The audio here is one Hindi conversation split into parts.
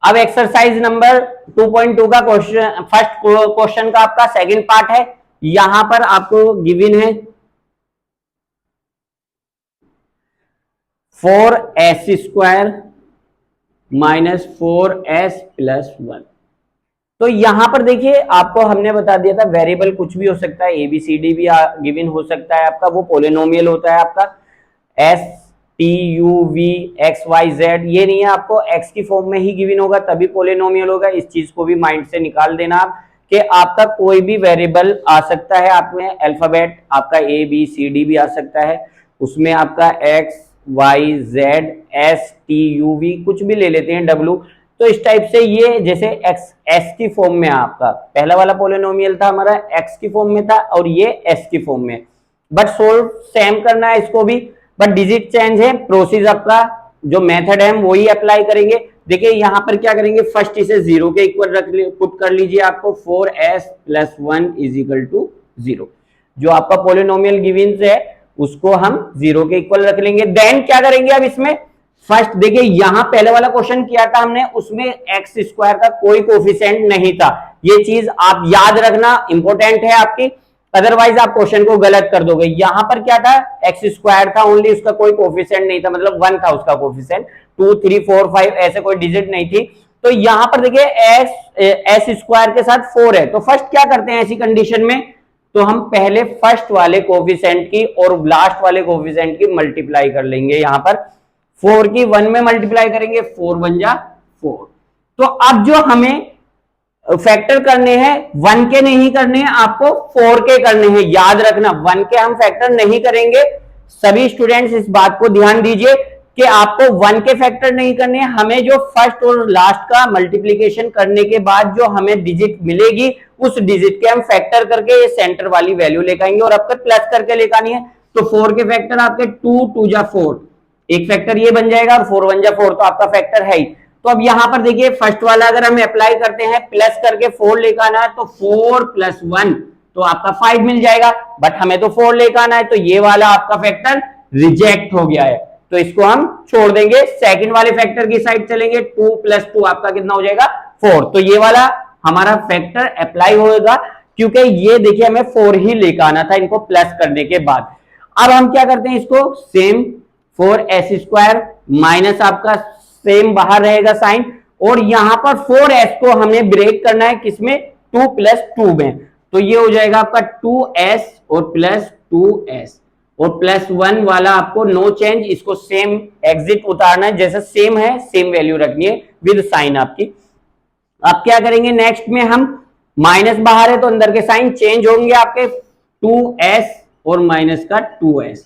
अब एक्सरसाइज नंबर 2.2 का क्वेश्चन, फर्स्ट क्वेश्चन का आपका सेकंड पार्ट है। यहां पर आपको गिवन है 4s² माइनस 4s प्लस 1। तो यहां पर देखिए आपको हमने बता दिया था वेरिएबल कुछ भी हो सकता है, ABCD भी गिवन हो सकता है आपका, वो पोलिनोमियल होता है आपका STUV XYZ। ये नहीं है आपको x की फॉर्म में ही गिवन होगा तभी पोलिनोमियल होगा। इस चीज को भी माइंड से निकाल देना आप कि आपका कोई भी वेरिएबल आ सकता है, आप में अल्फाबेट आपका ABCD भी आ सकता है, उसमें आपका XYZ STUV कुछ भी ले लेते हैं W। तो इस टाइप से ये जैसे x की फॉर्म में आपका पहला वाला पोलिनोमियल था हमारा x की फॉर्म में था और ये s की फॉर्म में, बट सोल्व सेम करना है इसको भी, बट डिजिट चेंज है। प्रोसीजर आपका जो मेथड है हम वही अप्लाई करेंगे। देखिए यहां पर क्या करेंगे, फर्स्ट इसे 0 के इक्वल रख पुट कर लीजिए आपको 4s plus 1 is equal to 0। जो आपका पोलिनोमियल गिवन है उसको हम 0 के इक्वल रख लेंगे। देन क्या करेंगे अब इसमें, फर्स्ट देखिए यहां पहले वाला क्वेश्चन किया था हमने, उसमें x² का कोई कोफिशिएंट नहीं था। ये चीज आप याद रखना, इंपॉर्टेंट है आपकी, अदरवाइज आप क्वेश्चन को गलत कर दोगे। यहां पर क्या था, x² था ओनली, उसका कोई कोफिशिएंट नहीं था, मतलब 1 था उसका कोफिशिएंट, 2 3 4 5 ऐसे कोई डिजिट नहीं थी। तो यहां पर देखिए s² के साथ 4 है। तो फर्स्ट क्या करते हैं ऐसी कंडीशन में, तो हम पहले फर्स्ट वाले कोफिशिएंट की और लास्ट वाले कोफिशिएंट की मल्टीप्लाई कर लेंगे। यहां पर 4 की 1 में मल्टीप्लाई करेंगे, 4 1 जा 4। तो अब जो हमें फैक्टर करने हैं 1 के नहीं करने हैं, आपको 4 के करने हैं। याद रखना 1 के हम फैक्टर नहीं करेंगे। सभी स्टूडेंट्स इस बात को ध्यान दीजिए कि आपको 1 के फैक्टर नहीं करने हैं। हमें जो फर्स्ट और लास्ट का मल्टीप्लीकेशन करने के बाद जो हमें डिजिट मिलेगी उस डिजिट के हम फैक्टर करके ये सेंटर वाली वैल्यू लेकर आएंगे और आपको प्लस करके लेकर आनी है। तो 4 के फैक्टर आपके 2 2 जा 4, एक फैक्टर ये बन जाएगा और 4 1 जा 4, तो आपका फैक्टर है ही। तो अब यहां पर देखिए फर्स्ट वाला अगर हम अप्लाई करते हैं प्लस करके 4 लेकर आना है, तो 4 प्लस 1 तो आपका 5 मिल जाएगा, बट हमें तो 4 लेकर आना है, तो ये वाला आपका फैक्टर रिजेक्ट हो गया है, तो इसको हम छोड़ देंगे। सेकंड वाले फैक्टर की साइड चलेंगे, 2 प्लस 2 आपका कितना हो जाएगा 4। तो ये वाला हमारा फैक्टर अप्लाई होगा क्योंकि ये देखिए हमें 4 ही लेकर आना था इनको प्लस करने के बाद। अब हम क्या करते हैं, इसको सेम 4s² माइनस आपका सेम बाहर रहेगा साइन, और यहां पर 4s को हमने ब्रेक करना है किसमें, 2 प्लस 2 में। तो ये हो जाएगा आपका 2s और प्लस 2s, और प्लस 1 वाला आपको नो चेंज, इसको सेम एग्जिट उतारना है, जैसा सेम है सेम वैल्यू रखनी है विद साइन आपकी। अब क्या करेंगे नेक्स्ट में, हम माइनस बाहर है तो अंदर के साइन चेंज होंगे आपके, 2s और माइनस का 2s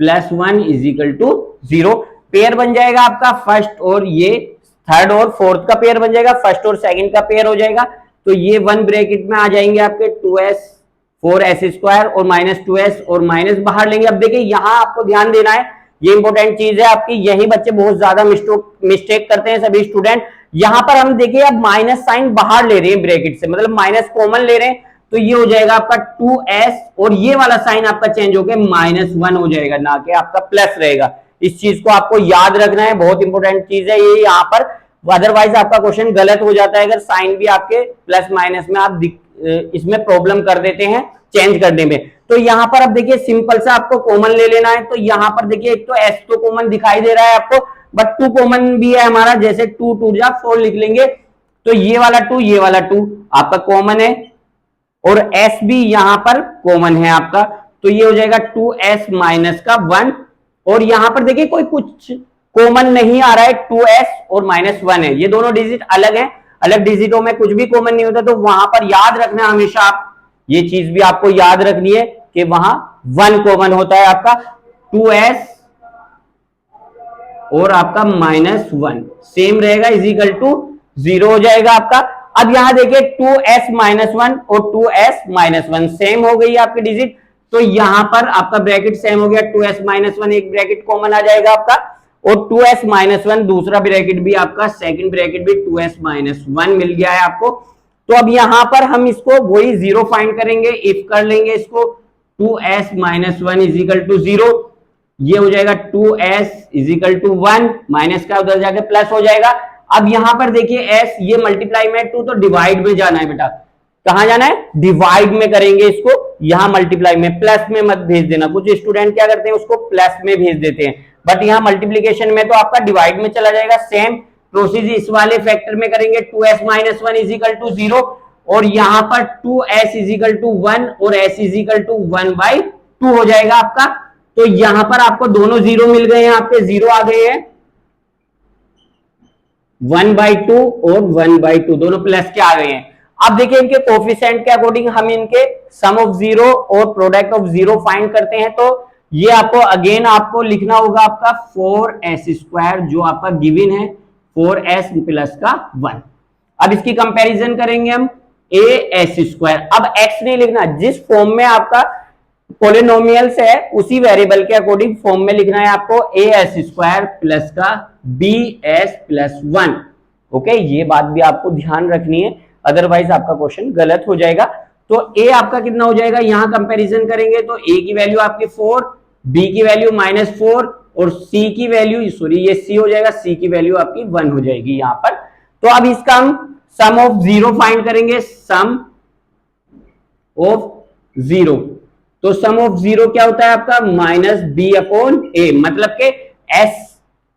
plus 1 is equal to 0। Pair बन जाएगा आपका फर्स्ट और ये थर्ड और फोर्थ का पेयर बन जाएगा, फर्स्ट और सेकंड का पेयर हो जाएगा। तो ये 1 ब्रैकेट में आ जाएंगे आपके 2s 4s² और माइनस 2s और माइनस बाहर लेंगे। अब देखिए यहां आपको ध्यान देना है, ये इंपॉर्टेंट चीज है आपकी, यही बच्चे बहुत ज्यादा मिस्टेक करते हैं सभी स्टूडेंट। यहां पर हम देखिए अब माइनस साइन बाहर ले रहे हैं ब्रैकेट से, मतलब माइनस कॉमन ले रहे हैं, तो ये हो जाएगा आपका 2s और ये वाला साइन आपका चेंज होकर -1 हो जाएगा, ना कि आपका प्लस रहेगा। इस चीज को आपको याद रखना है, बहुत इंपॉर्टेंट चीज है ये यहाँ पर, अदरवाइज आपका क्वेश्चन गलत हो जाता है अगर साइन भी आपके प्लस माइनस में आप इसमें प्रॉब्लम कर देते हैं चेंज करने में। तो यहाँ पर अब देखिए सिंपल सा आपको कॉमन ले लेना है। तो यहाँ पर देखिए एक तो s तो कॉमन दिखाई दे रहा है आपको, बट 2 कॉमन भी है हमारा, जैसे 2 2 जा 4 लिख लेंगे, तो ये वाला 2 ये वाला 2 आपका कॉमन है, और s भी यहां पर कॉमन है आपका, तो ये हो जाएगा 2s माइनस का 1। और यहां पर देखिए कोई कुछ कॉमन नहीं आ रहा है, 2s और -1 है, ये दोनों डिजिट अलग हैं, अलग डिजिटों में कुछ भी कॉमन नहीं होता। तो वहां पर याद रखना हमेशा आप, ये चीज भी आपको याद रखनी है कि वहां 1 कॉमन होता है आपका, 2s और आपका -1 सेम रहेगा इज इक्वल टू 0 हो जाएगा आपका। अब यहां देखिए 2s -1 और 2s -1 सेम हो गई आपकी डिजिट, तो यहां पर आपका ब्रैकेट सेम हो गया, 2s -1 एक ब्रैकेट कॉमन आ जाएगा आपका, और 2s -1 दूसरा ब्रैकेट भी आपका, सेकंड ब्रैकेट भी 2s -1 मिल गया है आपको। तो अब यहां पर हम इसको वही 0 फाइंड करेंगे, इफ कर लेंगे इसको, 2s -1 इज इक्वल टू 0, ये हो जाएगा 2s is equal to 1, minus का उधर जाके प्लस हो जाएगा। अब यहां पर देखिए s ये मल्टीप्लाई में 2 तो डिवाइड में जाना है बेटा, कहां जाना है, डिवाइड में करेंगे इसको, यहां मल्टीप्लाई में, प्लस में मत भेज देना, कुछ स्टूडेंट क्या करते हैं उसको प्लस में भेज देते हैं, बट यहां मल्टीप्लीकेशन में तो आपका डिवाइड में चला जाएगा। सेम प्रोसीजर इस वाले फैक्टर में करेंगे, 2s minus 1 is equal to 0, और यहां पर 2s इज इक्वल टू 1 और s इज इक्वल टू 1/2 हो जाएगा आपका। तो यहां पर आपको दोनों जीरो मिल गए हैं, आपके जीरो आ गए हैं, 1/2 और 1/2 दोनों प्लस के आ गए हैं। अब देखिए इनके कोफिशिएंट के अकॉर्डिंग हम इनके सम ऑफ जीरो और प्रोडक्ट ऑफ जीरो फाइंड करते हैं। तो ये आपको अगेन आपको लिखना होगा आपका 4s² जो आपका गिवन है 4s प्लस का 1। अब इसकी कंपैरिजन करेंगे हम as²। अब x नहीं लिखना, जिस फॉर्म में आपका पॉलिनोमियल्स है उसी वेरिएबल के अकॉर्डिंग फॉर्म में लिखना है आपको as² प्लस का bs प्लस 1। ओके, ये बात भी आपको ध्यान रखनी है, अदरवाइज आपका क्वेश्चन गलत हो जाएगा। तो a आपका कितना हो जाएगा, यहां कंपैरिजन करेंगे तो a की वैल्यू आपकी 4, b की वैल्यू -4 और c की वैल्यू, सॉरी ये c हो जाएगा, c की वैल्यू आपकी 1 हो जाएगी यहां पर। तो अब इसका हम सम ऑफ जीरो फाइंड करेंगे, सम ऑफ जीरो। तो सम ऑफ जीरो क्या होता है आपका -b/a, मतलब के x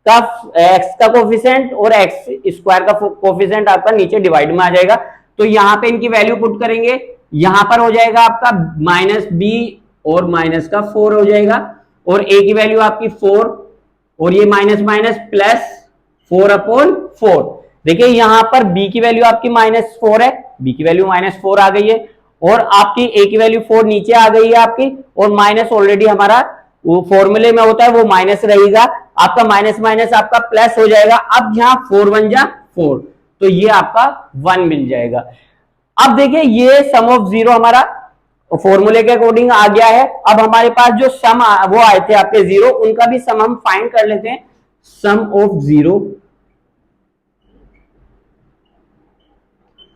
का कोफिशिएंट और x² का कोफिशिएंट आपका नीचे डिवाइड में आ जाएगा। तो यहां पे इनकी वैल्यू पुट करेंगे, यहां पर हो जाएगा आपका -b और माइनस का 4 हो जाएगा, और a की वैल्यू आपकी 4 और ये माइनस माइनस प्लस 4/4। देखिए यहां पर b की वैल्यू आपकी -4 है, b की वैल्यू -4 आ गई है, और आपकी a की वैल्यू 4 नीचे आ गई है आपकी, और माइनस ऑलरेडी हमारा वो फॉर्मूले में होता है वो माइनस रहेगा, आपका माइनस माइनस आपका प्लस हो जाएगा। अब यहाँ 4 1 जा 4, तो ये आपका 1 मिल जाएगा। अब देखिए ये सम ऑफ जीरो हमारा फॉर्मूले के अकॉर्डिंग आ गया है। अब हमारे पास जो सम वो आए थे आपके जीरो, उनका भी सम हम फाइंड कर लेते हैं। सम ऑफ जीरो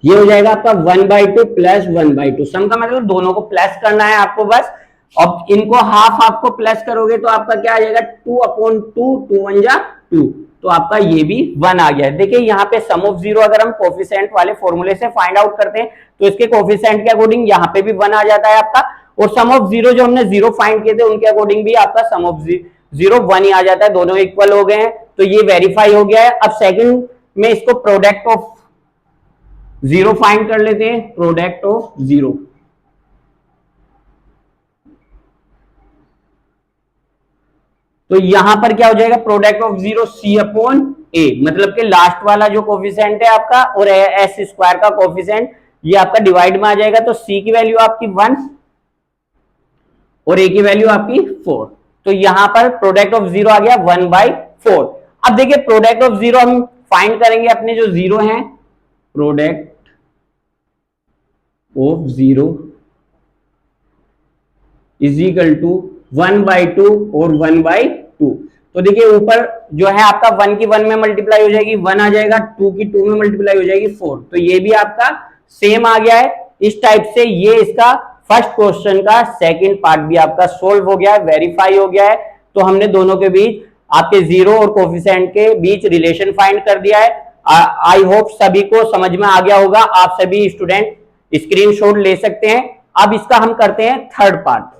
ये हो जाएगा आपका 1/2 प्लस 1/2। सम का मतलब दोनों को प्लस करना है आपको बस। अब इनको हाफ आपको प्लस करोगे तो आपका क्या आ जाएगा 2/2, 2 1 जा 2, तो आपका ये भी 1 आ गया है। देखिए यहाँ पे सम ऑफ जीरो अगर हम कोफिशिएंट वाले फॉर्मूले से फाइंड आउट करते हैं तो इसके कोफिशिएंट के अकॉर्डिंग यहाँ पे भी 1 आ जाता है आपका, और सम ऑफ जीरो जो हमने जीरो फाइंड किए थे उनके अकॉर्डिंग भी आपका सम ऑफ जीरो 1 ही आ जाता है, दोनों इक्वल हो गए हैं, तो ये वेरीफाई हो गया है। अब सेकंड में इसको प्रोडक्ट ऑफ जीरो फाइंड कर लेते हैं, प्रोडक्ट ऑफ जीरो। तो यहां पर क्या हो जाएगा प्रोडक्ट ऑफ जीरो c/a, मतलब कि लास्ट वाला जो कोफिशिएंट है आपका और s² का कोफिशिएंट ये आपका डिवाइड में आ जाएगा। तो c की वैल्यू आपकी 1 और a की वैल्यू आपकी 4, तो यहां पर प्रोडक्ट ऑफ जीरो आ गया 1/4। अब देखिए प्रोडक्ट ऑफ जीरो हम फाइंड करेंगे अपने जो जीरो हैं, product of zero is equal to 1/2 और 1/2। तो देखिए ऊपर जो है आपका 1 की 1 में मल्टीप्लाई हो जाएगी 1 आ जाएगा, 2 की 2 में मल्टीप्लाई हो जाएगी 4, तो ये भी आपका सेम आ गया है। इस टाइप से ये इसका फर्स्ट क्वेश्चन का सेकंड पार्ट भी आपका सोल्व हो गया है, वेरीफाई हो गया है। तो हमने दोनों के बीच आपके जीरो और कोफिशिएंट के बीच रिलेशन फाइंड कर दिया है। आई होप सभी को समझ में आ गया होगा, आप सभी स्टूडेंट स्क्रीनशॉट ले सकते हैं। अब इसका हम करते हैं थर्ड पार्ट।